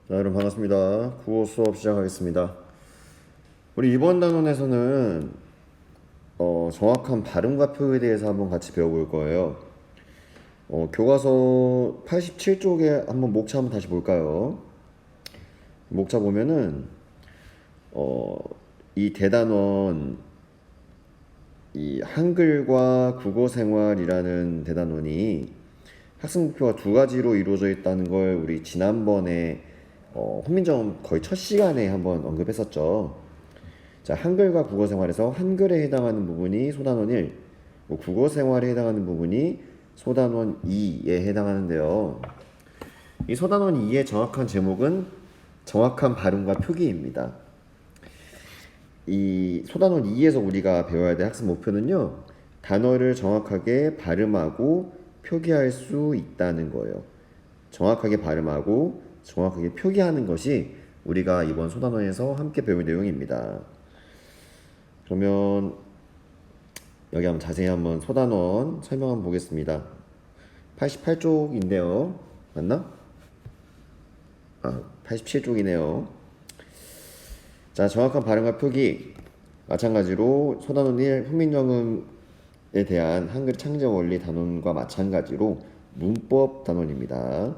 자, 여러분 반갑습니다. 국어 수업 시작하겠습니다. 우리 이번 단원에서는 정확한 발음과 표기에 대해서 한번 같이 배워볼 거예요. 교과서 87쪽에 한번 목차 한번 다시 볼까요? 목차 보면은 어, 이 대단원, 이 한글과 국어생활이라는 대단원이 학습 목표가 두 가지로 이루어져 있다는 걸 우리 지난번에 훈민정 거의 첫 시간에 한번 언급했었죠. 자, 한글과 국어 생활에서 한글에 해당하는 부분이 소단원 1, 국어 생활에 해당하는 부분이 소단원 2에 해당하는데요. 이 소단원 2의 정확한 제목은 정확한 발음과 표기입니다. 이 소단원 2에서 우리가 배워야 될 학습 목표는요, 단어를 정확하게 발음하고 표기할 수 있다는 거예요. 정확하게 발음하고 정확하게 표기하는 것이 우리가 이번 소단원에서 함께 배울 내용입니다. 그러면 여기 한번 자세히 한번 소단원 설명 한번 보겠습니다. 88쪽인데요. 맞나? 87쪽이네요. 자, 정확한 발음과 표기. 마찬가지로 소단원 1 훈민정음에 대한 한글 창제 원리 단원과 마찬가지로 문법 단원입니다.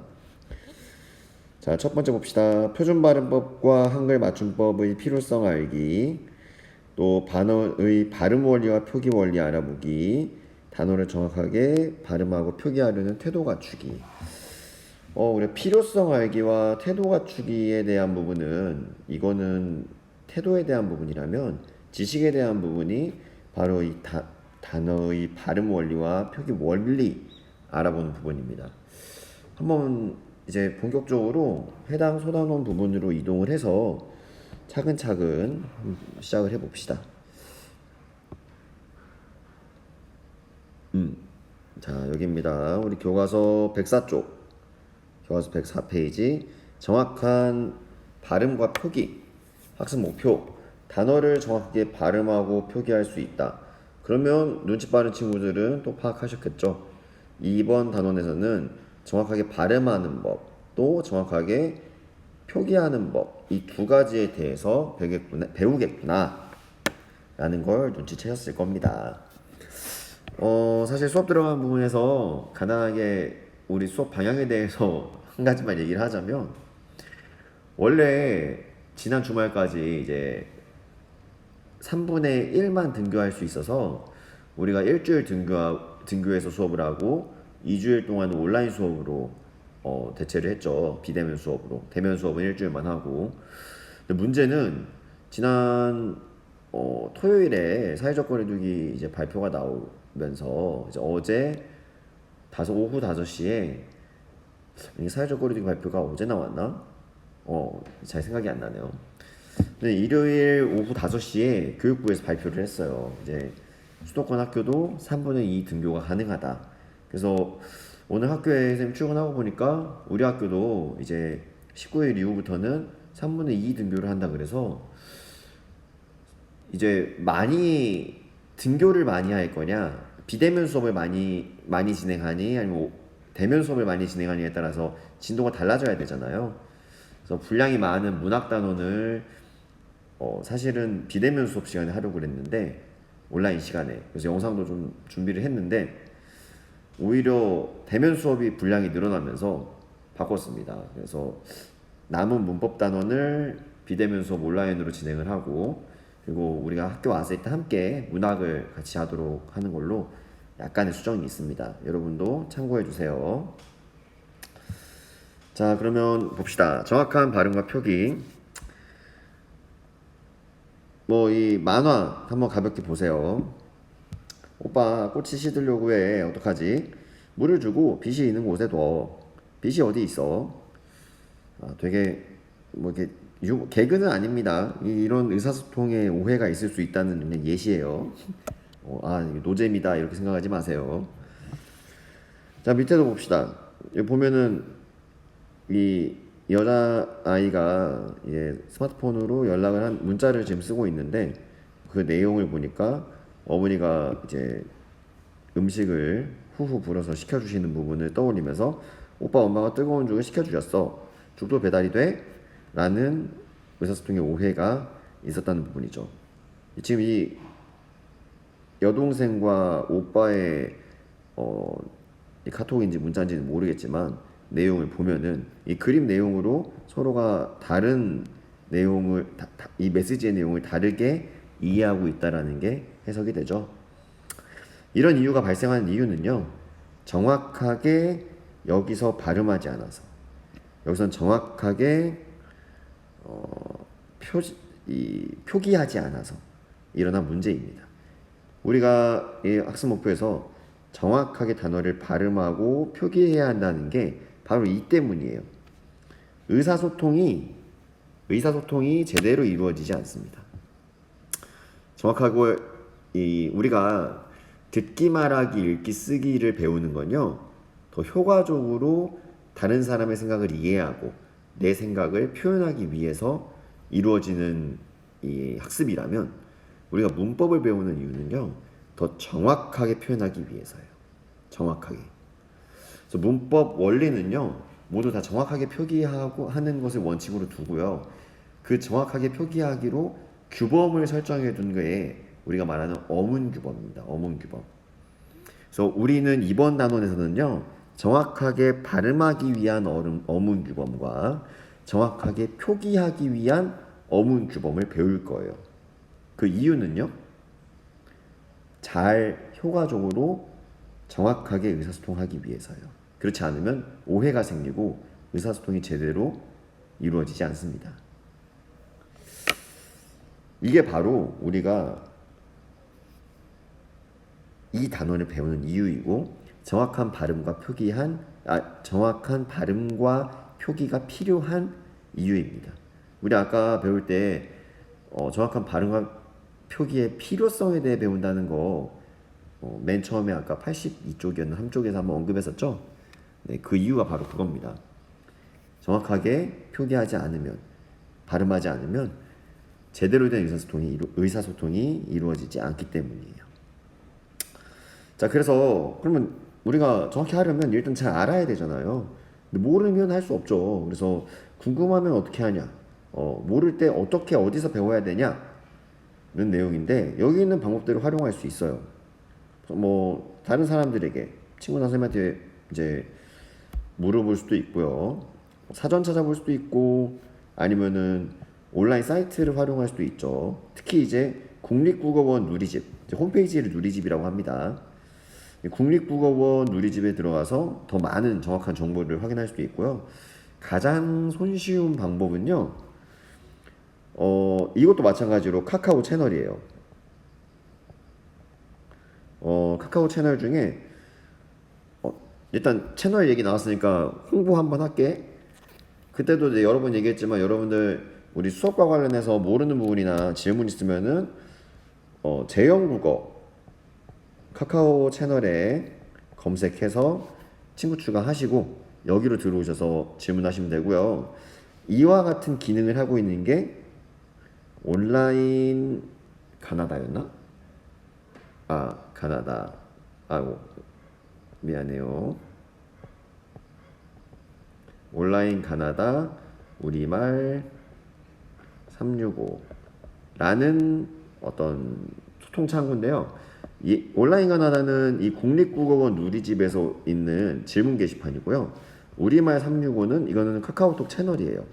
자, 첫 번째 봅시다. 표준 발음법과 한글 맞춤법의 필요성 알기. 또 단어의 발음 원리와 표기 원리 알아보기. 단어를 정확하게 발음하고 표기하려는 태도 갖추기. 우리 필요성 알기와 태도 갖추기에 대한 부분은 이거는 태도에 대한 부분이라면 지식에 대한 부분이 바로 이 단어의 발음 원리와 표기 원리 알아보는 부분입니다. 한번 이제 본격적으로 해당 소단원 부분으로 이동을 해서 차근차근 시작을 해봅시다. 자, 여기입니다. 우리 교과서 104쪽, 교과서 104페이지, 정확한 발음과 표기, 학습 목표, 단어를 정확하게 발음하고 표기할 수 있다. 그러면 눈치 빠른 친구들은 또 파악하셨겠죠. 2번 단원에서는 정확하게 발음하는 법, 또 정확하게 표기하는 법, 이 두 가지에 대해서 배우겠구나 라는 걸 눈치채셨을 겁니다. 사실 수업 들어간 부분에서 간단하게 우리 수업 방향에 대해서 한 가지만 얘기를 하자면, 원래 지난 주말까지 이제 3분의 1만 등교할 수 있어서 우리가 일주일 등교해서 수업을 하고 2주일 동안 온라인 수업으로 대체를 했죠. 비대면 수업으로. 대면 수업은 일주일만 하고. 근데 문제는 지난 토요일에 사회적 거리두기 이제 발표가 나오면서 이제 어제 오후 5시에 사회적 거리두기 발표가 어제 나왔나? 잘 생각이 안 나네요. 근데 일요일 오후 5시에 교육부에서 발표를 했어요. 이제 수도권 학교도 3분의 2 등교가 가능하다. 그래서 오늘 학교에 선생님 출근하고 보니까 우리 학교도 이제 19일 이후부터는 3분의 2 등교를 한다 그래서 이제 등교를 많이 할 거냐, 비대면 수업을 많이 진행하니, 아니면 대면 수업을 많이 진행하니에 따라서 진도가 달라져야 되잖아요. 그래서 분량이 많은 문학 단원을 사실은 비대면 수업 시간에 하려고 그랬는데, 온라인 시간에. 그래서 영상도 좀 준비를 했는데 오히려 대면 수업이 분량이 늘어나면서 바꿨습니다. 그래서 남은 문법 단원을 비대면 수업 온라인으로 진행을 하고, 그리고 우리가 학교 왔을 때 함께 문학을 같이 하도록 하는 걸로 약간의 수정이 있습니다. 여러분도 참고해 주세요. 자, 그러면 봅시다. 정확한 발음과 표기. 이 만화 한번 가볍게 보세요. 오빠 꽃이 시들려고 해. 어떡하지? 물을 주고 빛이 있는 곳에 둬. 빛이 어디 있어? 되게 이게 개그는 아닙니다. 이런 의사소통에 오해가 있을 수 있다는 예시예요. 이게 노잼이다 이렇게 생각하지 마세요. 자, 밑에도 봅시다. 여기 보면은 이 여자아이가 스마트폰으로 연락을 한 문자를 지금 쓰고 있는데, 그 내용을 보니까 어머니가 이제 음식을 후후 불어서 시켜주시는 부분을 떠올리면서, 오빠 엄마가 뜨거운 죽을 시켜주셨어. 죽도 배달이 돼? 라는 의사소통의 오해가 있었다는 부분이죠. 지금 이 여동생과 오빠의 이 카톡인지 문자인지는 모르겠지만 내용을 보면은 이 그림 내용으로 서로가 다른 내용을 이 메시지의 내용을 다르게 이해하고 있다라는 게 해석이 되죠. 이런 이유가 발생하는 이유는요, 정확하게 여기서 발음하지 않아서, 여기선 정확하게 표, 표기하지 않아서 일어난 문제입니다. 우리가 이 학습 목표에서 정확하게 단어를 발음하고 표기해야 한다는 게 바로 이 때문이에요. 의사소통이 제대로 이루어지지 않습니다. 정확하고 우리가 듣기, 말하기, 읽기, 쓰기를 배우는 건요, 더 효과적으로 다른 사람의 생각을 이해하고 내 생각을 표현하기 위해서 이루어지는 이 학습이라면, 우리가 문법을 배우는 이유는요, 더 정확하게 표현하기 위해서예요. 정확하게. 그래서 문법 원리는요, 모두 다 정확하게 표기하고 하는 것을 원칙으로 두고요. 그 정확하게 표기하기로 규범을 설정해 둔 게 우리가 말하는 어문규범입니다. 어문규범. 그래서 우리는 이번 단원에서는요, 정확하게 발음하기 위한 어문규범과 정확하게 표기하기 위한 어문규범을 배울 거예요. 그 이유는요, 잘 효과적으로 정확하게 의사소통하기 위해서요. 그렇지 않으면 오해가 생기고 의사소통이 제대로 이루어지지 않습니다. 이게 바로 우리가 이 단어를 배우는 이유이고, 정확한 발음과 표기가 필요한 이유입니다. 우리 아까 배울 때 정확한 발음과 표기의 필요성에 대해 배운다는 거 맨 처음에 아까 82쪽이었나 3쪽에서 한번 언급했었죠. 네, 그 이유가 바로 그겁니다. 정확하게 표기하지 않으면, 발음하지 않으면 제대로 된 의사소통이 이루어지지 않기 때문이에요. 자, 그래서 그러면 우리가 정확히 하려면 일단 잘 알아야 되잖아요. 근데 모르면 할 수 없죠. 그래서 궁금하면 어떻게 하냐? 모를 때 어떻게 어디서 배워야 되냐는 내용인데, 여기 있는 방법대로 활용할 수 있어요. 뭐 다른 사람들에게, 친구나 선생님한테 이제 물어볼 수도 있고요. 사전 찾아볼 수도 있고, 아니면은 온라인 사이트를 활용할 수도 있죠. 특히 이제 국립국어원 누리집, 이제 홈페이지를 누리집이라고 합니다. 국립국어원 누리집에 들어가서 더 많은 정확한 정보를 확인할 수도 있고요. 가장 손쉬운 방법은요, 이것도 마찬가지로 카카오 채널이에요. 카카오 채널 중에 일단 채널 얘기 나왔으니까 홍보 한번 할게. 그때도 이제 여러 번 얘기했지만, 여러분들 우리 수업과 관련해서 모르는 부분이나 질문 있으면은 재영국어 카카오 채널에 검색해서 친구 추가하시고 여기로 들어오셔서 질문하시면 되고요. 이와 같은 기능을 하고 있는 게 온라인 가나다였나? 가나다. 아이고, 미안해요. 온라인 가나다 우리말 365라는 어떤 소통 창구인데요. 이 온라인 가나다는 이 국립국어원 누리집에서 있는 질문 게시판이고요. 우리말 365는 이거는 카카오톡 채널이에요.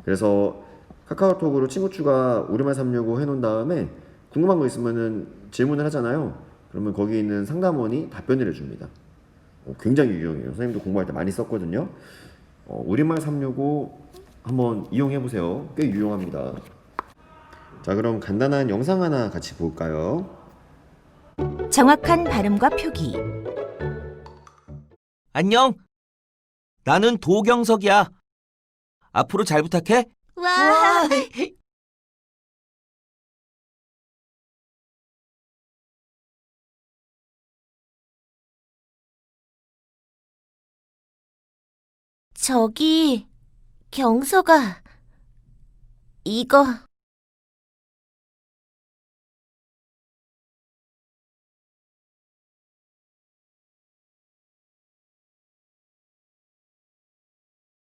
그래서 카카오톡으로 친구 추가 우리말 365 해놓은 다음에 궁금한 거 있으면은 질문을 하잖아요. 그러면 거기 있는 상담원이 답변을 해줍니다. 굉장히 유용해요. 선생님도 공부할 때 많이 썼거든요. 우리말 365 한번 이용해보세요. 꽤 유용합니다. 자, 그럼 간단한 영상 하나 같이 볼까요? 정확한 발음과 표기. 안녕. 나는 도경석이야. 앞으로 잘 부탁해. 와, 저기, 경서가, 이거.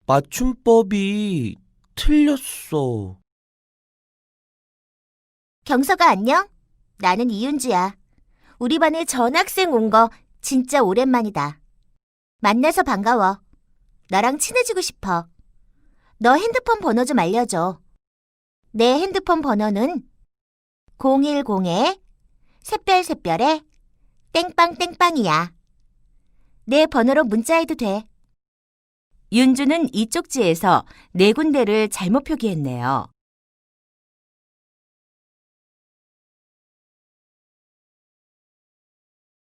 맞춤법이 틀렸어. 경서가 안녕? 나는 이윤주야. 우리 반에 전학생 온 거 진짜 오랜만이다. 만나서 반가워. 너랑 친해지고 싶어. 너 핸드폰 번호 좀 알려줘. 내 핸드폰 번호는 010에 샛별샛별에 땡빵땡빵이야. 내 번호로 문자해도 돼. 윤주는 이 쪽지에서 네 군데를 잘못 표기했네요.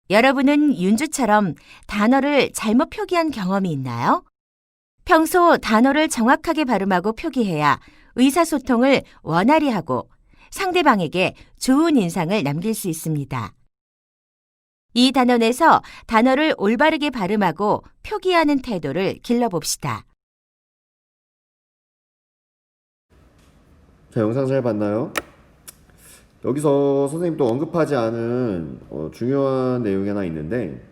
여러분은 윤주처럼 단어를 잘못 표기한 경험이 있나요? 평소 단어를 정확하게 발음하고 표기해야 의사소통을 원활히 하고 상대방에게 좋은 인상을 남길 수 있습니다. 이 단원에서 단어를 올바르게 발음하고 표기하는 태도를 길러봅시다. 자, 영상 잘 봤나요? 여기서 선생님 또 언급하지 않은 중요한 내용이 하나 있는데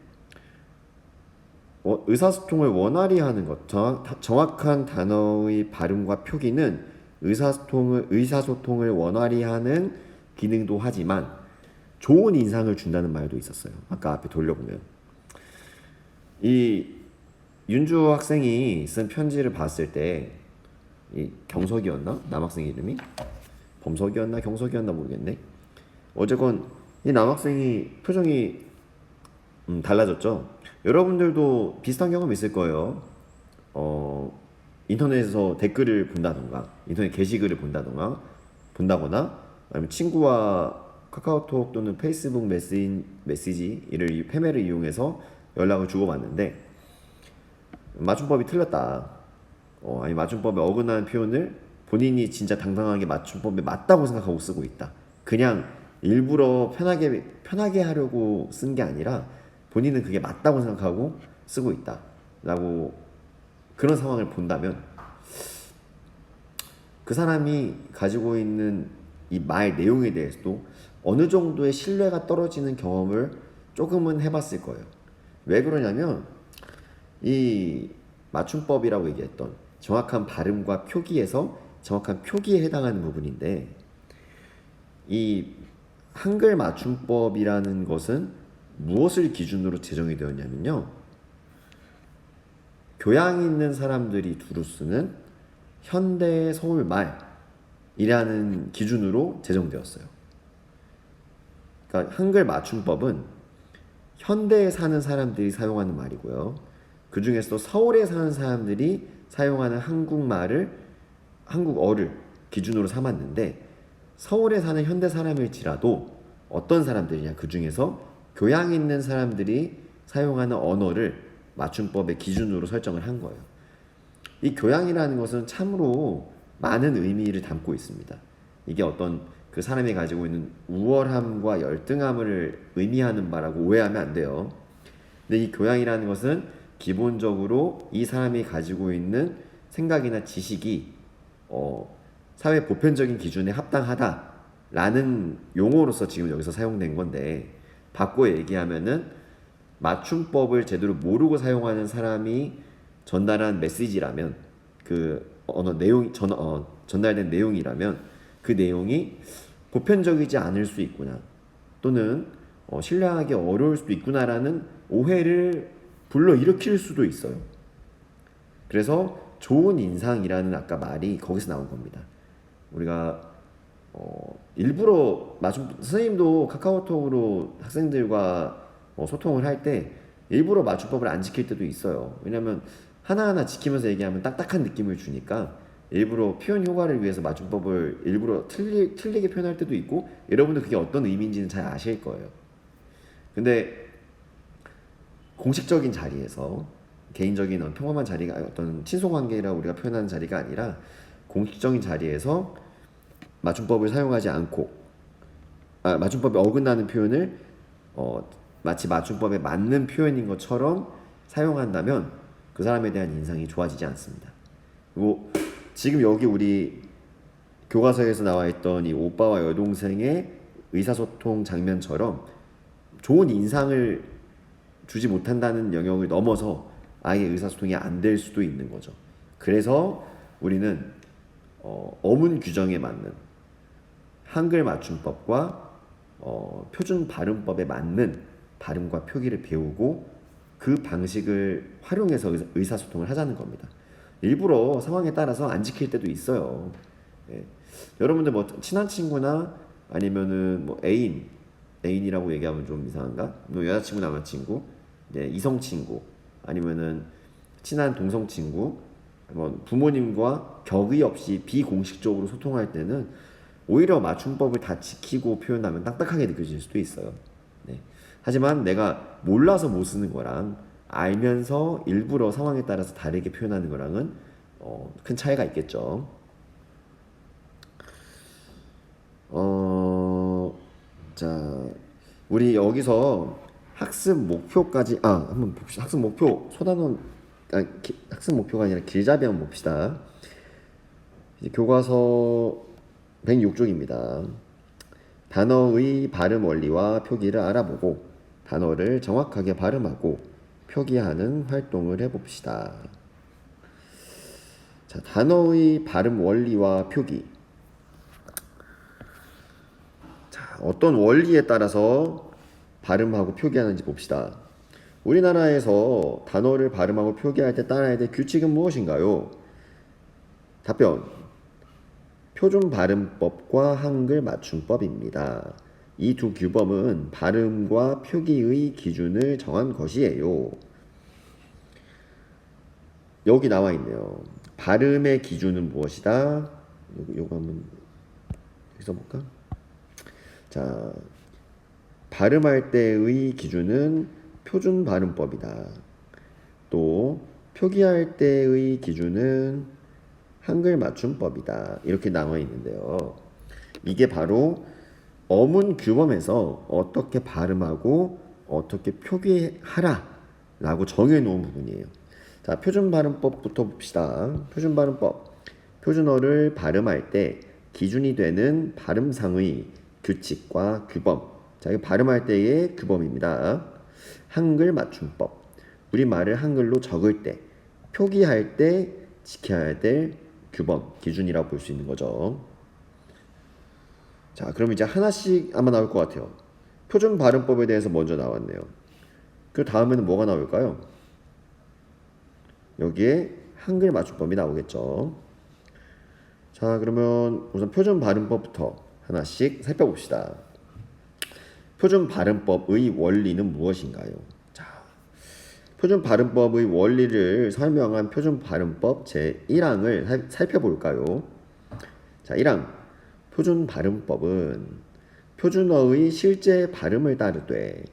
의사소통을 원활히 하는 것, 정확한 단어의 발음과 표기는 의사소통을 원활히 하는 기능도 하지만 좋은 인상을 준다는 말도 있었어요. 아까 앞에 돌려보면 이 윤주 학생이 쓴 편지를 봤을 때 이 경석이었나? 남학생 이름이? 범석이었나? 경석이었나 모르겠네. 어쨌건 이 남학생이 표정이 달라졌죠. 여러분들도 비슷한 경험 있을 거예요. 인터넷에서 댓글을 본다던가 인터넷 게시글을 본다거나 아니면 친구와 카카오톡 또는 페이스북 메시지를 패매를 이용해서 연락을 주고받는데 맞춤법이 틀렸다. 아니 맞춤법에 어긋나는 표현을 본인이 진짜 당당하게 맞춤법에 맞다고 생각하고 쓰고 있다. 그냥 일부러 편하게 하려고 쓴 게 아니라 본인은 그게 맞다고 생각하고 쓰고 있다. 라고 그런 상황을 본다면 그 사람이 가지고 있는 이 말 내용에 대해서도 어느 정도의 신뢰가 떨어지는 경험을 조금은 해봤을 거예요. 왜 그러냐면 이 맞춤법이라고 얘기했던 정확한 발음과 표기에서 정확한 표기에 해당하는 부분인데 이 한글 맞춤법이라는 것은 무엇을 기준으로 제정이 되었냐면요. 교양 있는 사람들이 두루 쓰는 현대 서울말이라는 기준으로 제정되었어요. 그러니까 한글 맞춤법은 현대에 사는 사람들이 사용하는 말이고요. 그 중에서도 서울에 사는 사람들이 사용하는 한국어를 기준으로 삼았는데 서울에 사는 현대 사람일지라도 어떤 사람들이냐 그 중에서 교양 있는 사람들이 사용하는 언어를 맞춤법의 기준으로 설정을 한 거예요. 이 교양이라는 것은 참으로 많은 의미를 담고 있습니다. 이게 어떤 그 사람이 가지고 있는 우월함과 열등함을 의미하는 바라고 오해하면 안 돼요. 근데 이 교양이라는 것은 기본적으로 이 사람이 가지고 있는 생각이나 지식이 사회 보편적인 기준에 합당하다라는 용어로서 지금 여기서 사용된 건데 바꿔 얘기하면은 맞춤법을 제대로 모르고 사용하는 사람이 전달한 메시지라면 그 전달된 내용이라면 그 내용이 보편적이지 않을 수 있구나 또는 신뢰하기 어려울 수도 있구나라는 오해를 불러일으킬 수도 있어요. 그래서 좋은 인상이라는 아까 말이 거기서 나온 겁니다. 우리가 일부러 선생님도 카카오톡으로 학생들과 소통을 할 때 일부러 맞춤법을 안 지킬 때도 있어요. 왜냐면 하나하나 지키면서 얘기하면 딱딱한 느낌을 주니까 일부러 표현 효과를 위해서 맞춤법을 일부러 틀리게 표현할 때도 있고 여러분들 그게 어떤 의미인지는 잘 아실 거예요. 근데 공식적인 자리에서 개인적인 평범한 자리가 어떤 친소관계라고 우리가 표현하는 자리가 아니라 공식적인 자리에서 맞춤법을 사용하지 않고 맞춤법에 어긋나는 표현을 마치 맞춤법에 맞는 표현인 것처럼 사용한다면 그 사람에 대한 인상이 좋아지지 않습니다. 그리고 지금 여기 우리 교과서에서 나와 있던 이 오빠와 여동생의 의사소통 장면처럼 좋은 인상을 주지 못한다는 영역을 넘어서 아예 의사소통이 안 될 수도 있는 거죠. 그래서 우리는 어문 규정에 맞는 한글 맞춤법과 표준 발음법에 맞는 발음과 표기를 배우고 그 방식을 활용해서 의사소통을 하자는 겁니다. 일부러 상황에 따라서 안 지킬 때도 있어요. 예. 여러분들 뭐 친한 친구나 아니면은 뭐 애인이라고 얘기하면 좀 이상한가? 뭐 여자친구, 남자친구, 이성 친구, 아니면은 친한 동성 친구, 뭐 부모님과 격의 없이 비공식적으로 소통할 때는 오히려 맞춤법을 다 지키고 표현하면 딱딱하게 느껴질 수도 있어요. 네. 하지만 내가 몰라서 못 쓰는 거랑 알면서 일부러 상황에 따라서 다르게 표현하는 거랑은 큰 차이가 있겠죠. 자, 우리 여기서 학습 목표까지 한번 봅시다. 학습 목표 소단원 학습 목표가 아니라 길잡이 한번 봅시다. 이제 교과서 106쪽입니다. 단어의 발음 원리와 표기를 알아보고 단어를 정확하게 발음하고 표기하는 활동을 해봅시다. 자, 단어의 발음 원리와 표기. 자, 어떤 원리에 따라서 발음하고 표기하는지 봅시다. 우리나라에서 단어를 발음하고 표기할 때 따라야 될 규칙은 무엇인가요? 답변. 표준 발음법과 한글 맞춤법입니다. 이 두 규범은 발음과 표기의 기준을 정한 것이에요. 여기 나와 있네요. 발음의 기준은 무엇이다? 요거 한번 써볼까? 자, 발음할 때의 기준은 표준 발음법이다. 또 표기할 때의 기준은 한글 맞춤법이다. 이렇게 나와 있는데요. 이게 바로 어문 규범에서 어떻게 발음하고 어떻게 표기하라 라고 정해놓은 부분이에요. 자, 표준 발음법부터 봅시다. 표준 발음법. 표준어를 발음할 때 기준이 되는 발음상의 규칙과 규범. 자, 이거 발음할 때의 규범입니다. 한글 맞춤법. 우리말을 한글로 적을 때, 표기할 때 지켜야 될 규범, 기준이라고 볼 수 있는 거죠. 자, 그럼 이제 하나씩 아마 나올 것 같아요. 표준 발음법에 대해서 먼저 나왔네요. 그 다음에는 뭐가 나올까요? 여기에 한글 맞춤법이 나오겠죠. 자, 그러면 우선 표준 발음법부터 하나씩 살펴봅시다. 표준 발음법의 원리는 무엇인가요? 자, 표준 발음법의 원리를 설명한 표준 발음법 제1항을 살펴볼까요? 자, 1항. 표준 발음법은 표준어의 실제 발음을 따르되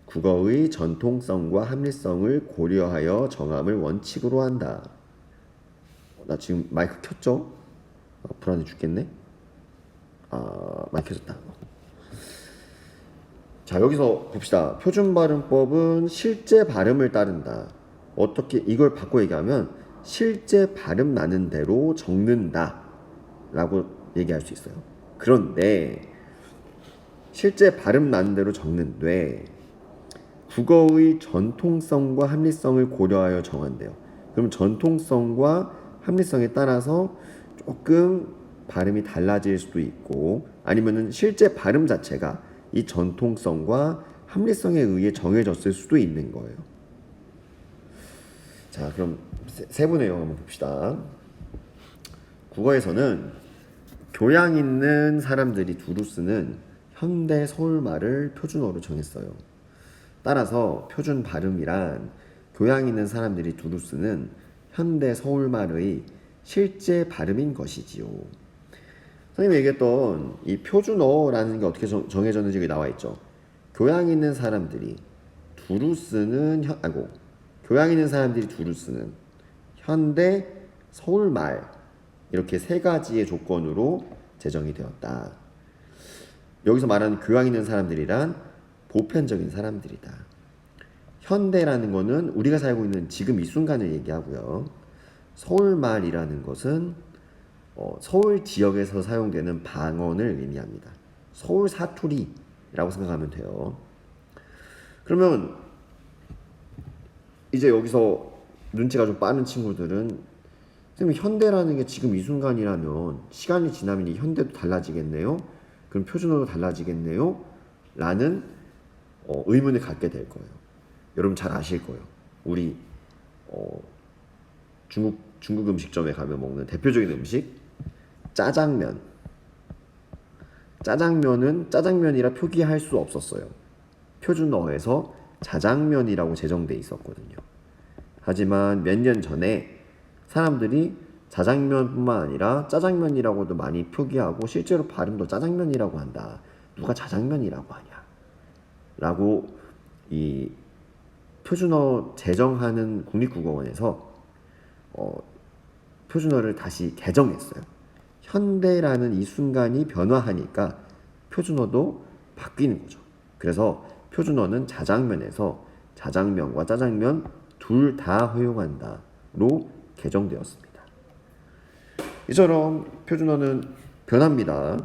국어의 전통성과 합리성을 고려하여 정함을 원칙으로 한다. 나 지금 마이크 켰죠? 불안해 죽겠네. 마이크 켰다. 자, 여기서 봅시다. 표준 발음법은 실제 발음을 따른다. 어떻게 이걸 바꿔 얘기하면 실제 발음 나는 대로 적는다 라고 얘기할 수 있어요. 그런데 실제 발음 나는 대로 적는데 국어의 전통성과 합리성을 고려하여 정한대요. 그럼 전통성과 합리성에 따라서 조금 발음이 달라질 수도 있고 아니면은 실제 발음 자체가 이 전통성과 합리성에 의해 정해졌을 수도 있는 거예요. 자, 그럼 세부 내용 한번 봅시다. 국어에서는 교양 있는 사람들이 두루 쓰는 현대 서울말을 표준어로 정했어요. 따라서 표준 발음이란 교양 있는 사람들이 두루 쓰는 현대 서울말의 실제 발음인 것이지요. 선생님이 얘기했던 이 표준어라는 게 어떻게 정해졌는지 여기 나와 있죠. 교양 있는 사람들이 두루 쓰는 교양 있는 사람들이 두루 쓰는 현대 서울말 이렇게 세 가지의 조건으로 제정이 되었다. 여기서 말하는 교양 있는 사람들이란 보편적인 사람들이다. 현대라는 거는 우리가 살고 있는 지금 이 순간을 얘기하고요. 서울말이라는 것은 서울 지역에서 사용되는 방언을 의미합니다. 서울 사투리라고 생각하면 돼요. 그러면 이제 여기서 눈치가 좀 빠른 친구들은 그럼 현대라는 게 지금 이 순간이라면 시간이 지나면 이 현대도 달라지겠네요. 그럼 표준어도 달라지겠네요. 라는 의문을 갖게 될 거예요. 여러분 잘 아실 거예요. 우리 중국 음식점에 가면 먹는 대표적인 음식 짜장면. 짜장면은 짜장면이라 표기할 수 없었어요. 표준어에서 자장면이라고 제정돼 있었거든요. 하지만 몇 년 전에 사람들이 자장면뿐만 아니라 짜장면이라고도 많이 표기하고 실제로 발음도 짜장면이라고 한다. 누가 자장면이라고 하냐? 라고 이 표준어 제정하는 국립국어원에서 표준어를 다시 개정했어요. 현대라는 이 순간이 변화하니까 표준어도 바뀌는 거죠. 그래서 표준어는 자장면에서 자장면과 짜장면 둘 다 허용한다로 개정되었습니다. 이처럼 표준어는 변합니다.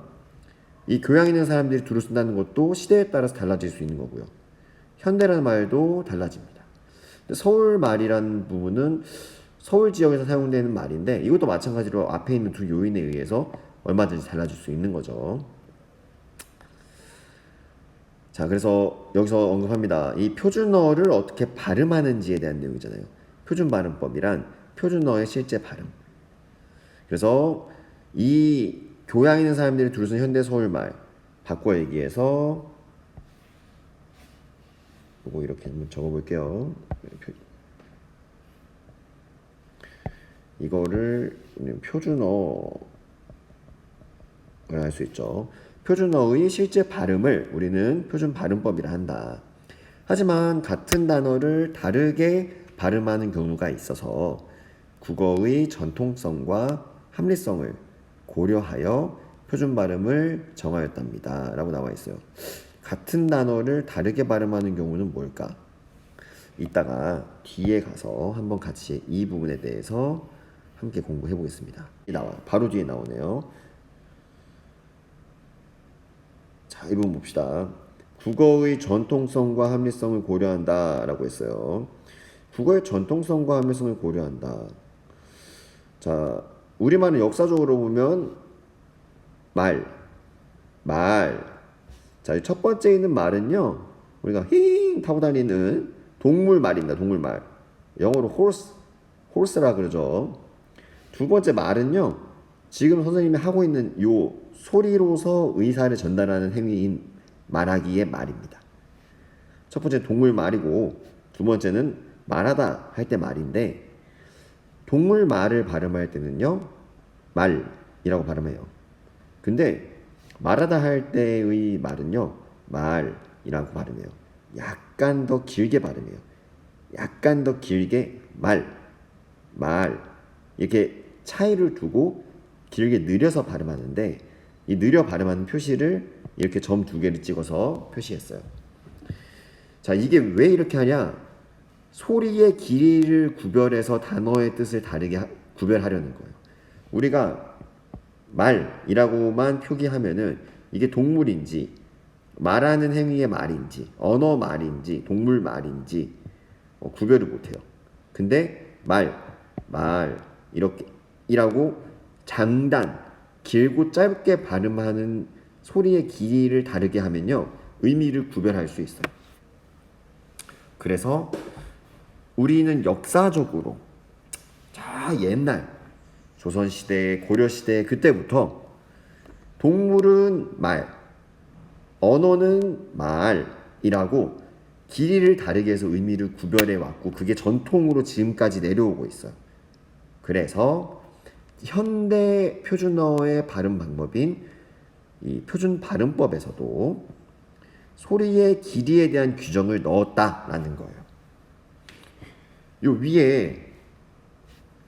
이 교양 있는 사람들이 두루 쓴다는 것도 시대에 따라서 달라질 수 있는 거고요. 현대라는 말도 달라집니다. 서울 말이라는 부분은 서울 지역에서 사용되는 말인데 이것도 마찬가지로 앞에 있는 두 요인에 의해서 얼마든지 달라질 수 있는 거죠. 자, 그래서 여기서 언급합니다. 이 표준어를 어떻게 발음하는지에 대한 내용이잖아요. 표준 발음법이란 표준어의 실제 발음. 그래서 이 교양 있는 사람들이 두루 쓴 현대 서울말 바꿔 얘기해서 요거 이렇게 한번 적어볼게요. 이거를 표준어를 할 수 있죠. 표준어의 실제 발음을 우리는 표준 발음법이라 한다. 하지만 같은 단어를 다르게 발음하는 경우가 있어서 국어의 전통성과 합리성을 고려하여 표준 발음을 정하였답니다. 라고 나와 있어요. 같은 단어를 다르게 발음하는 경우는 뭘까? 이따가 뒤에 가서 한번 같이 이 부분에 대해서 함께 공부해 보겠습니다. 나와요. 바로 뒤에 나오네요. 자, 이 부분 봅시다. 국어의 전통성과 합리성을 고려한다 라고 했어요. 국어의 전통성과 합리성을 고려한다. 자, 우리말은 역사적으로 보면 말. 자, 첫 번째 있는 말은요, 우리가 힝 타고 다니는 동물 말입니다. 동물 말. 영어로 horse라 그러죠. 두 번째 말은요, 지금 선생님이 하고 있는 요 소리로서 의사를 전달하는 행위인 말하기의 말입니다. 첫 번째 동물 말이고 두 번째는 말하다 할 때 말인데, 동물 말을 발음할 때는요 말이라고 발음해요. 근데 말하다 할 때의 말은요 말이라고 발음해요. 약간 더 길게 발음해요. 약간 더 길게 말 이렇게 차이를 두고 길게 느려서 발음하는데, 이 느려 발음하는 표시를 이렇게 점 두 개를 찍어서 표시했어요. 자, 이게 왜 이렇게 하냐? 소리의 길이를 구별해서 단어의 뜻을 다르게 구별하려는 거예요. 우리가 말이라고만 표기하면은 이게 동물인지 말하는 행위의 말인지 언어 말인지 동물 말인지 구별을 못해요. 근데 말 이렇게 이라고 장단 길고 짧게 발음하는 소리의 길이를 다르게 하면요 의미를 구별할 수 있어요. 그래서 우리는 역사적으로 옛날 조선시대 고려시대 그때부터 동물은 말 언어는 말이라고 길이를 다르게 해서 의미를 구별해 왔고, 그게 전통으로 지금까지 내려오고 있어요. 그래서 현대 표준어의 발음 방법인 이 표준 발음법에서도 소리의 길이에 대한 규정을 넣었다라는 거예요. 요 위에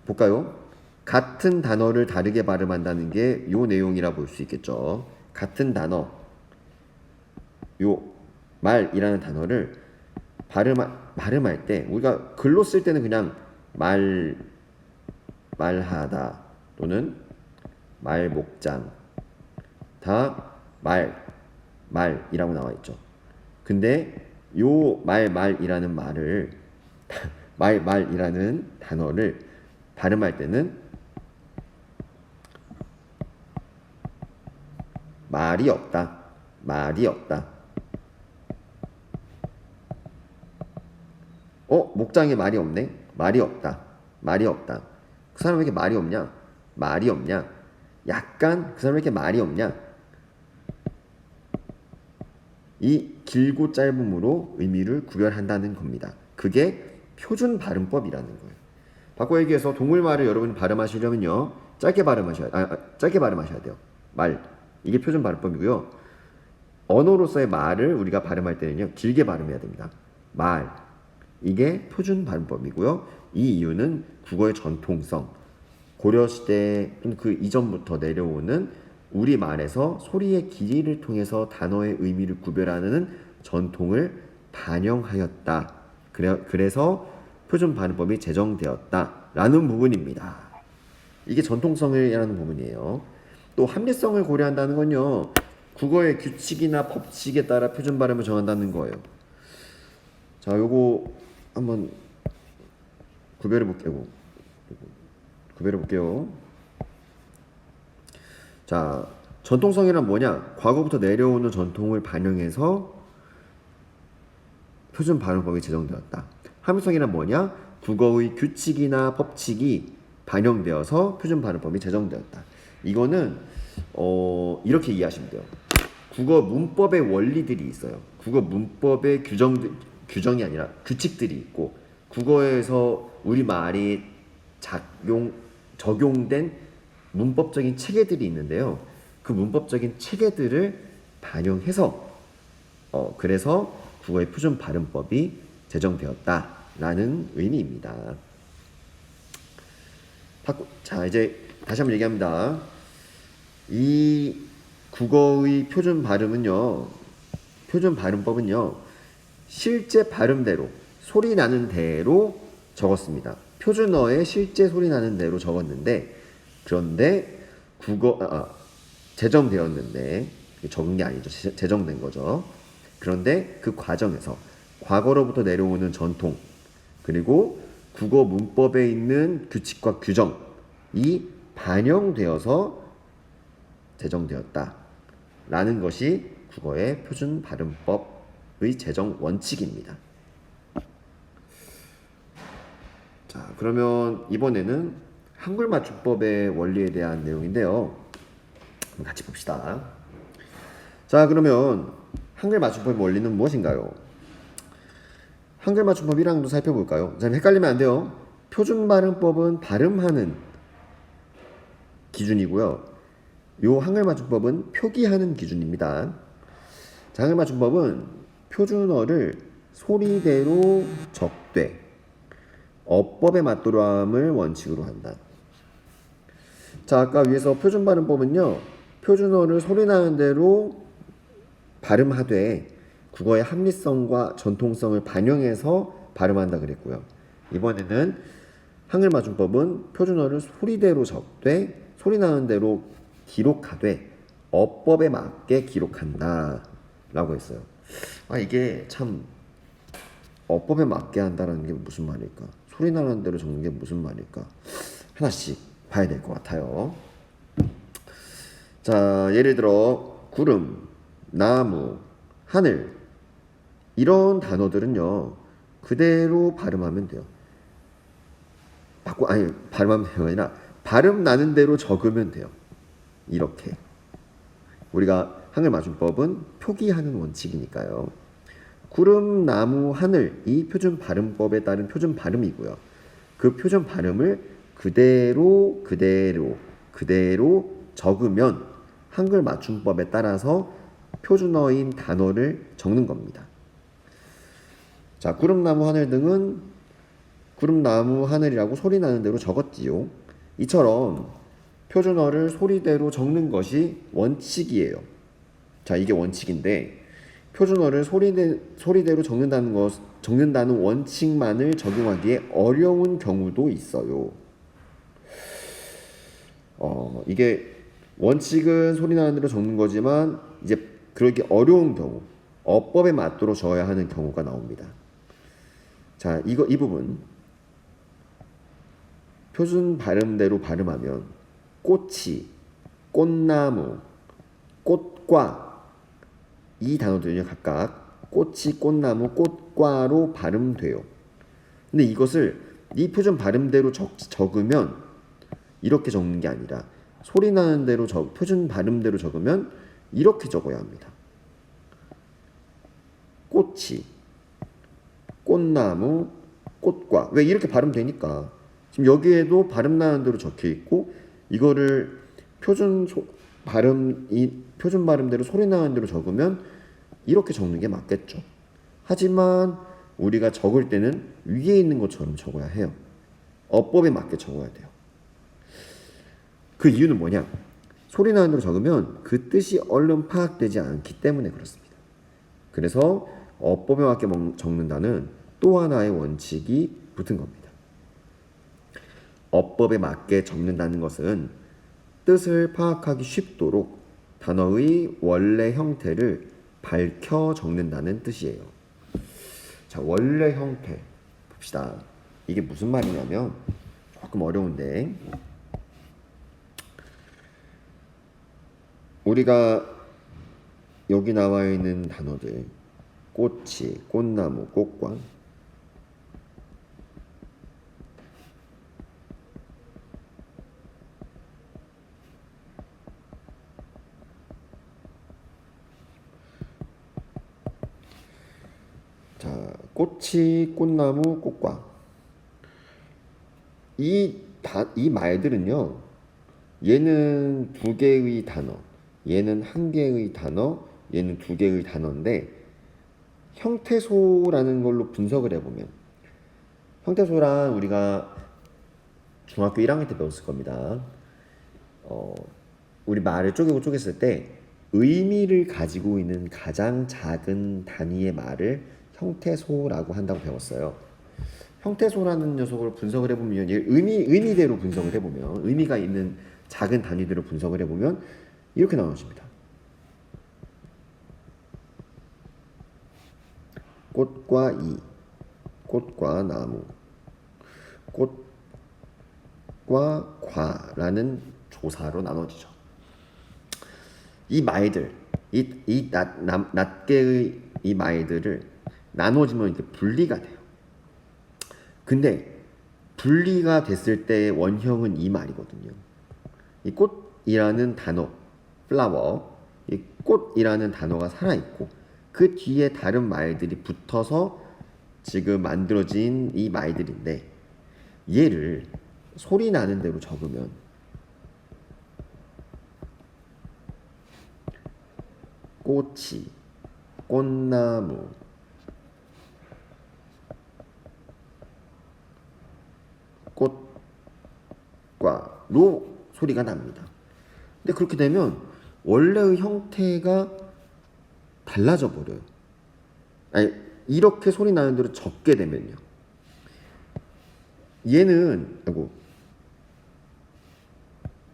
볼까요? 같은 단어를 다르게 발음한다는 게 요 내용이라 볼 수 있겠죠. 같은 단어, 요 말이라는 단어를 발음할 때 우리가 글로 쓸 때는 그냥 말하다 또는 말목장 다 말이라고 나와 있죠. 근데 요 말이라는 말을 말이라는 단어를 발음할 때는 말이 없다. 말이 없다. 목장에 말이 없네. 말이 없다. 말이 없다. 그 사람 왜 이렇게 말이 없냐? 말이 없냐? 약간 그 사람 왜 이렇게 말이 없냐? 이 길고 짧음으로 의미를 구별한다는 겁니다. 그게 표준 발음법이라는 거예요. 바꿔 얘기해서 동물말을 여러분이 발음하시려면요, 짧게 발음하셔야 돼요. 말. 이게 표준 발음법이고요. 언어로서의 말을 우리가 발음할 때는요, 길게 발음해야 됩니다. 말. 이게 표준 발음법이고요. 이 이유는 국어의 전통성, 고려시대 그 이전부터 내려오는 우리말에서 소리의 길이를 통해서 단어의 의미를 구별하는 전통을 반영하였다. 그래서 표준 발음법이 제정되었다라는 부분입니다. 이게 전통성이라는 부분이에요. 또 합리성을 고려한다는 건요, 국어의 규칙이나 법칙에 따라 표준 발음을 정한다는 거예요. 자, 요거 한번 구별해 볼게요. 자, 전통성이란 뭐냐? 과거부터 내려오는 전통을 반영해서 표준 발음법이 제정되었다. 합리성이란 뭐냐? 국어의 규칙이나 법칙이 반영되어서 표준 발음법이 제정되었다. 이거는 이렇게 이해하시면 돼요. 국어 문법의 원리들이 있어요. 국어 문법의 규정이 아니라 규칙들이 있고, 국어에서 우리말이 적용된 문법적인 체계들이 있는데요. 그 문법적인 체계들을 반영해서 그래서 국어의 표준 발음법이 제정되었다라는 의미입니다. 자, 이제 다시 한번 얘기합니다. 이 국어의 표준 발음법은요, 실제 발음대로, 소리 나는 대로 적었습니다. 표준어에 실제 소리 나는 대로 적었는데, 그런데 제정되었는데, 적은 게 아니죠. 제정된 거죠. 그런데 그 과정에서 과거로부터 내려오는 전통, 그리고 국어 문법에 있는 규칙과 규정이 반영되어서 제정되었다라는 것이 국어의 표준 발음법의 제정 원칙입니다. 자, 그러면 이번에는 한글 맞춤법의 원리에 대한 내용인데요. 같이 봅시다. 자, 그러면 한글 맞춤법의 원리는 무엇인가요? 한글 맞춤법 1항도 살펴볼까요? 자, 헷갈리면 안 돼요. 표준 발음법은 발음하는 기준이고요. 요 한글 맞춤법은 표기하는 기준입니다. 자, 한글 맞춤법은 표준어를 소리대로 적되 어법에 맞도록함을 원칙으로 한다. 자, 아까 위에서 표준 발음법은요, 표준어를 소리나는 대로 발음하되 국어의 합리성과 전통성을 반영해서 발음한다 그랬고요. 이번에는 한글 맞춤법은 표준어를 소리대로 적되 소리나는 대로 기록하되 어법에 맞게 기록한다 라고 했어요. 이게 참, 어법에 맞게 한다는 게 무슨 말일까? 소리나는 대로 적는 게 무슨 말일까? 하나씩 봐야 될 것 같아요. 자, 예를 들어 구름, 나무, 하늘, 이런 단어들은요, 그대로 발음하면 돼요. 발음하면 돼요 아니라 발음 나는 대로 적으면 돼요. 이렇게. 우리가 한글 맞춤법은 표기하는 원칙이니까요. 구름, 나무, 하늘, 이 표준 발음법에 따른 표준 발음이고요. 그 표준 발음을 그대로 적으면 한글 맞춤법에 따라서 표준어인 단어를 적는 겁니다. 자, 구름, 나무, 하늘 등은 구름, 나무, 하늘이라고 소리 나는 대로 적었지요. 이처럼 표준어를 소리대로 적는 것이 원칙이에요. 자, 이게 원칙인데 표준어를 소리대로 적는다는 원칙만을 적용하기에 어려운 경우도 있어요. 이게 원칙은 소리 나는 대로 적는 거지만 이제 그러기 어려운 경우, 어법에 맞도록 적어야 하는 경우가 나옵니다. 자, 이 부분 표준 발음대로 발음하면 꽃이, 꽃나무, 꽃과 이 단어들은요 각각 꽃이, 꽃나무, 꽃과로 발음돼요. 근데 이것을 이 표준 발음대로 적으면 이렇게 적는 게 아니라 소리 나는 대로 표준 발음대로 적으면 이렇게 적어야 합니다. 꽃이, 꽃나무, 꽃과. 왜 이렇게 발음되니까. 지금 여기에도 발음 나는 대로 적혀 있고 이거를 표준 발음대로 소리 나는 대로 적으면 이렇게 적는 게 맞겠죠. 하지만 우리가 적을 때는 위에 있는 것처럼 적어야 해요. 어법에 맞게 적어야 돼요. 그 이유는 뭐냐? 소리 나는 대로 적으면 그 뜻이 얼른 파악되지 않기 때문에 그렇습니다. 그래서 어법에 맞게 적는다는 또 하나의 원칙이 붙은 겁니다. 어법에 맞게 적는다는 것은 뜻을 파악하기 쉽도록 단어의 원래 형태를 밝혀 적는다는 뜻이에요. 자, 원래 형태 봅시다. 이게 무슨 말이냐면 조금 어려운데 우리가 여기 나와 있는 단어들 꽃이, 꽃나무, 꽃과 자, 꽃이, 꽃나무, 꽃과 이 말들은요 얘는 두 개의 단어, 얘는 한 개의 단어, 얘는 두 개의 단어인데 형태소라는 걸로 분석을 해보면 형태소란 우리가 중학교 1학년 때 배웠을 겁니다. 우리 말을 쪼개고 쪼갰을 때 의미를 가지고 있는 가장 작은 단위의 말을 형태소라고 한다고 배웠어요. 형태소라는 녀석을 분석을 해보면 의미대로 분석을 해보면 의미가 있는 작은 단위대로 분석을 해보면 이렇게 나눠집니다. 꽃과 이, 꽃과 나무, 꽃과 과라는 조사로 나눠지죠. 이 말들, 이 낱개의 이 말들을 나눠지면 이렇게 분리가 돼요. 근데 분리가 됐을 때의 원형은 이 말이거든요. 이 꽃이라는 단어, flower, 이 꽃이라는 단어가 살아있고 그 뒤에 다른 말들이 붙어서 지금 만들어진 이 말들인데 얘를 소리 나는 대로 적으면 꽃이, 꽃나무, 꽃과로 소리가 납니다. 근데 그렇게 되면 원래의 형태가 달라져 버려요. 아니, 이렇게 소리 나는 대로 적게 되면요. 얘는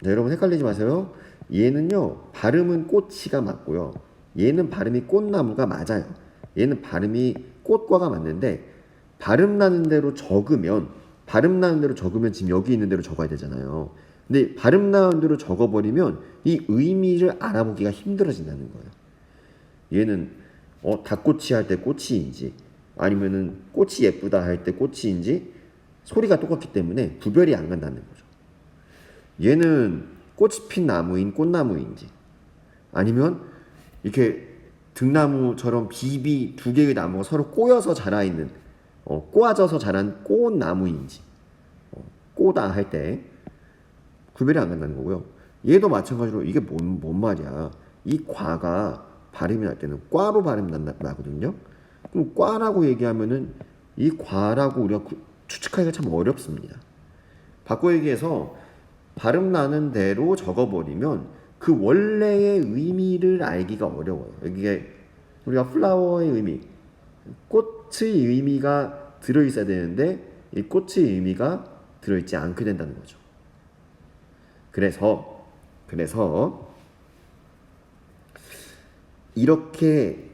네, 여러분 헷갈리지 마세요. 얘는요 발음은 꽃이가 맞고요. 얘는 발음이 꽃나무가 맞아요. 얘는 발음이 꽃과가 맞는데 발음 나는 대로 적으면 지금 여기 있는 대로 적어야 되잖아요. 근데 발음 나는 대로 적어버리면 이 의미를 알아보기가 힘들어진다는 거예요. 얘는 닭꼬치 할 때 꼬치인지 아니면은 꽃이 예쁘다 할 때 꽃이인지 소리가 똑같기 때문에 구별이 안 간다는 거죠. 얘는 꽃이 핀 나무인 꽃나무인지 아니면 이렇게 등나무처럼 비비 두 개의 나무가 서로 꼬여서 자라있는 꼬아져서 자란 꽃나무인지 꼬다 할 때 구별이 안 간다는 거고요. 얘도 마찬가지로 이게 뭔 말이야. 이 과가 발음이 날 때는 꽈로 발음 나거든요. 그럼 꽈라고 얘기하면은 이 과라고 우리가 추측하기가 참 어렵습니다. 바꿔 얘기해서 발음 나는 대로 적어버리면 그 원래의 의미를 알기가 어려워요. 이게 우리가 플라워의 의미, 꽃의 의미가 들어있어야 되는데 이 꽃의 의미가 들어있지 않게 된다는 거죠. 그래서 이렇게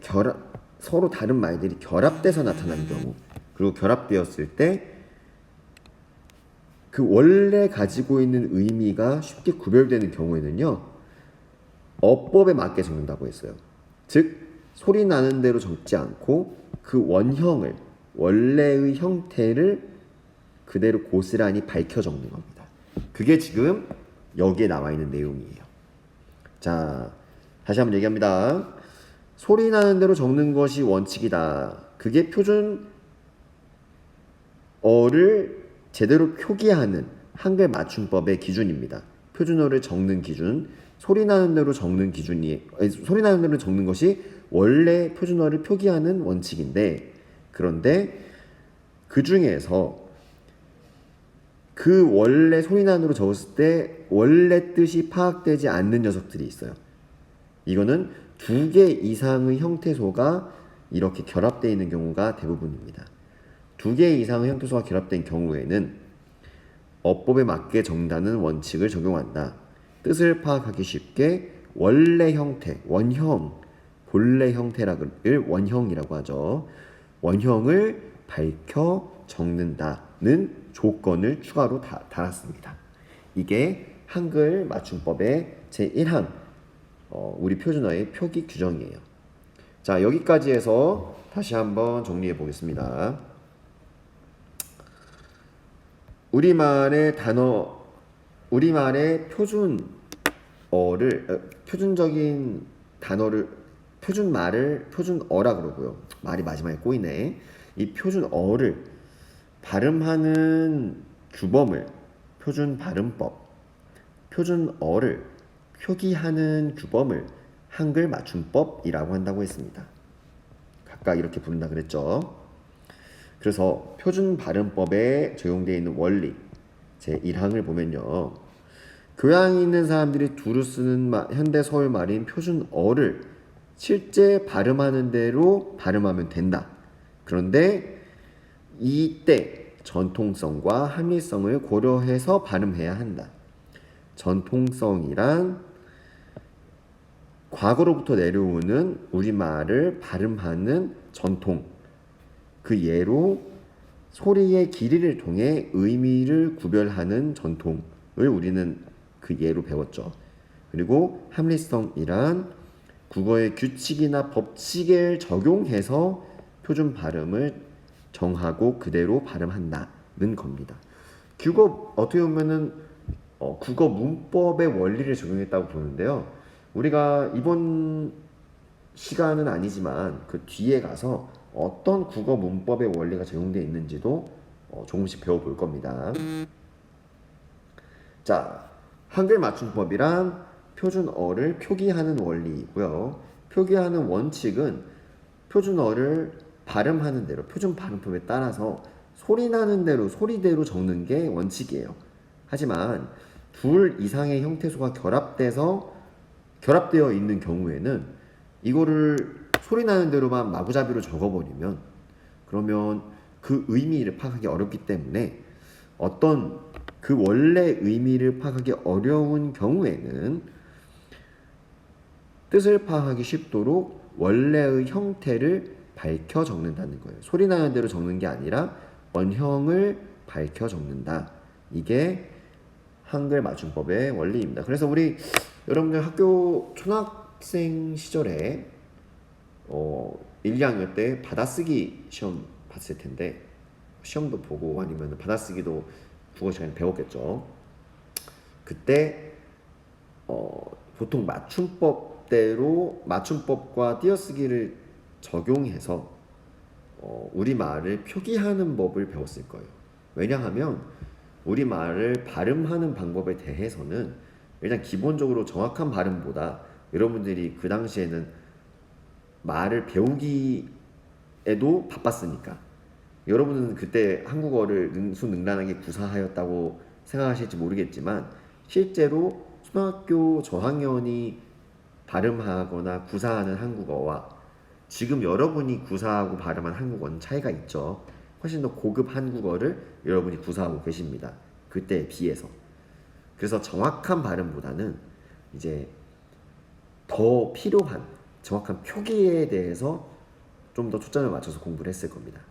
서로 다른 말들이 결합돼서 나타나는 경우 그리고 결합되었을 때 그 원래 가지고 있는 의미가 쉽게 구별되는 경우에는요 어법에 맞게 적는다고 했어요. 즉 소리 나는 대로 적지 않고 그 원형을 원래의 형태를 그대로 고스란히 밝혀 적는 겁니다. 그게 지금 여기에 나와 있는 내용이에요. 자, 다시 한번 얘기합니다. 소리 나는 대로 적는 것이 원칙이다. 그게 표준어를 제대로 표기하는 한글 맞춤법의 기준입니다. 표준어를 적는 기준, 소리 나는 대로 적는 소리 나는 대로 적는 것이 원래 표준어를 표기하는 원칙인데, 그런데 그 중에서 그 원래 소리 나는 대로 적었을 때 원래 뜻이 파악되지 않는 녀석들이 있어요. 이거는 2개 이상의 형태소가 이렇게 결합되어 있는 경우가 대부분입니다. 2개 이상의 형태소가 결합된 경우에는 어법에 맞게 적는다는 원칙을 적용한다. 뜻을 파악하기 쉽게 원래 형태, 원형, 본래 형태를 원형이라고 하죠. 원형을 밝혀 적는다는 조건을 추가로 달았습니다. 이게 한글 맞춤법의 제1항 우리 표준어의 표기 규정이에요. 자, 여기까지 해서 다시 한번 정리해 보겠습니다. 우리말의 표준적인 단어를 표준어라 그러고요. 말이 마지막에 꼬이네. 이 표준어를 발음하는 규범을 표준 발음법, 표준어를 표기하는 규범을 한글 맞춤법이라고 한다고 했습니다. 각각 이렇게 부른다 그랬죠. 그래서 표준 발음법에 적용되어 있는 원리 제1항을 보면요. 교양이 있는 사람들이 두루 쓰는 현대 서울 말인 표준어를 실제 발음하는 대로 발음하면 된다. 그런데 이때 전통성과 합리성을 고려해서 발음해야 한다. 전통성이란 과거로부터 내려오는 우리말을 발음하는 전통, 그 예로 소리의 길이를 통해 의미를 구별하는 전통을 우리는 그 예로 배웠죠. 그리고 합리성이란 국어의 규칙이나 법칙을 적용해서 표준 발음을 정하고 그대로 발음한다는 겁니다. 어떻게 보면은 국어 문법의 원리를 적용했다고 보는데요. 우리가 이번 시간은 아니지만 그 뒤에 가서 어떤 국어 문법의 원리가 적용되어 있는지도 조금씩 배워볼 겁니다. 자, 한글 맞춤법이란 표준어를 표기하는 원리이고요. 표기하는 원칙은 표준어를 발음하는 대로, 표준 발음법에 따라서 소리 나는 대로, 소리대로 적는 게 원칙이에요. 하지만 둘 이상의 형태소가 결합되어 있는 경우에는 이거를 소리 나는 대로만 마구잡이로 적어버리면 그러면 그 의미를 파악하기 어렵기 때문에 어떤 그 원래 의미를 파악하기 어려운 경우에는 뜻을 파악하기 쉽도록 원래의 형태를 밝혀 적는다는 거예요. 소리 나는 대로 적는 게 아니라 원형을 밝혀 적는다. 이게 한글 맞춤법의 원리입니다. 그래서 우리 여러분들 학교 초등학생 시절에 1, 2학년 때 받아쓰기 시험 봤을 텐데 시험도 보고 아니면 받아쓰기도 국어 시간에 배웠겠죠. 그때 보통 맞춤법과 띄어쓰기를 적용해서 우리말을 표기하는 법을 배웠을 거예요. 왜냐하면 우리말을 발음하는 방법에 대해서는 일단 기본적으로 정확한 발음보다 여러분들이 그 당시에는 말을 배우기에도 바빴으니까 여러분은 그때 한국어를 능수능란하게 구사하였다고 생각하실지 모르겠지만 실제로 초등학교 저학년이 발음하거나 구사하는 한국어와 지금 여러분이 구사하고 발음한 한국어는 차이가 있죠. 훨씬 더 고급 한국어를 여러분이 구사하고 계십니다. 그때에 비해서. 그래서 정확한 발음보다는 이제 더 필요한 정확한 표기에 대해서 좀 더 초점을 맞춰서 공부를 했을 겁니다.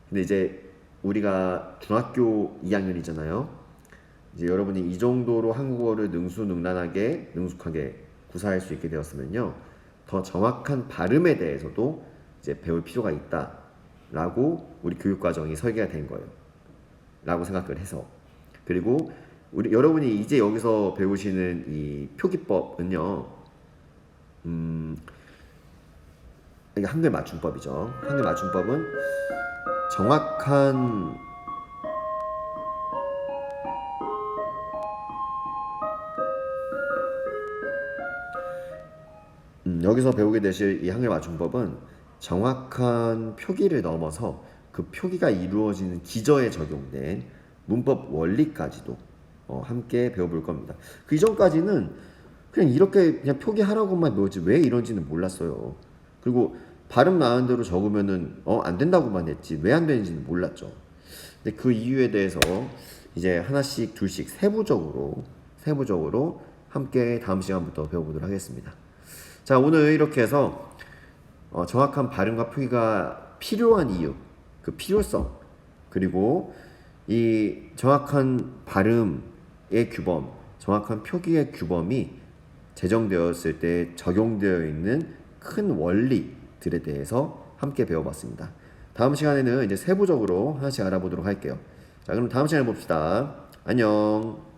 근데 이제 우리가 중학교 2학년이잖아요. 이제 여러분이 이 정도로 한국어를 능수능란하게 능숙하게 구사할 수 있게 되었으면요, 더 정확한 발음에 대해서도 이제 배울 필요가 있다라고 우리 교육과정이 설계가 된 거예요. 라고 생각을 해서. 그리고 여러분이 이제 여기서 배우시는 이 표기법은요, 이게 한글 맞춤법이죠. 한글 맞춤법은 정확한 여기서 배우게 되실 이 한글 맞춤법은 정확한 표기를 넘어서 그 표기가 이루어지는 기저에 적용된 문법 원리까지도 함께 배워볼 겁니다. 그 이전까지는 그냥 이렇게 그냥 표기하라고만 배웠지 왜 이런지는 몰랐어요. 그리고 발음 나는 대로 적으면은 안 된다고만 했지 왜 안 되는지는 몰랐죠. 근데 그 이유에 대해서 이제 하나씩 둘씩 세부적으로 함께 다음 시간부터 배워보도록 하겠습니다. 자, 오늘 이렇게 해서 정확한 발음과 표기가 필요한 이유, 그 필요성, 그리고 이 정확한 발음의 규범, 정확한 표기의 규범이 제정되었을 때 적용되어 있는 큰 원리들에 대해서 함께 배워봤습니다. 다음 시간에는 이제 세부적으로 하나씩 알아보도록 할게요. 자, 그럼 다음 시간에 봅시다. 안녕.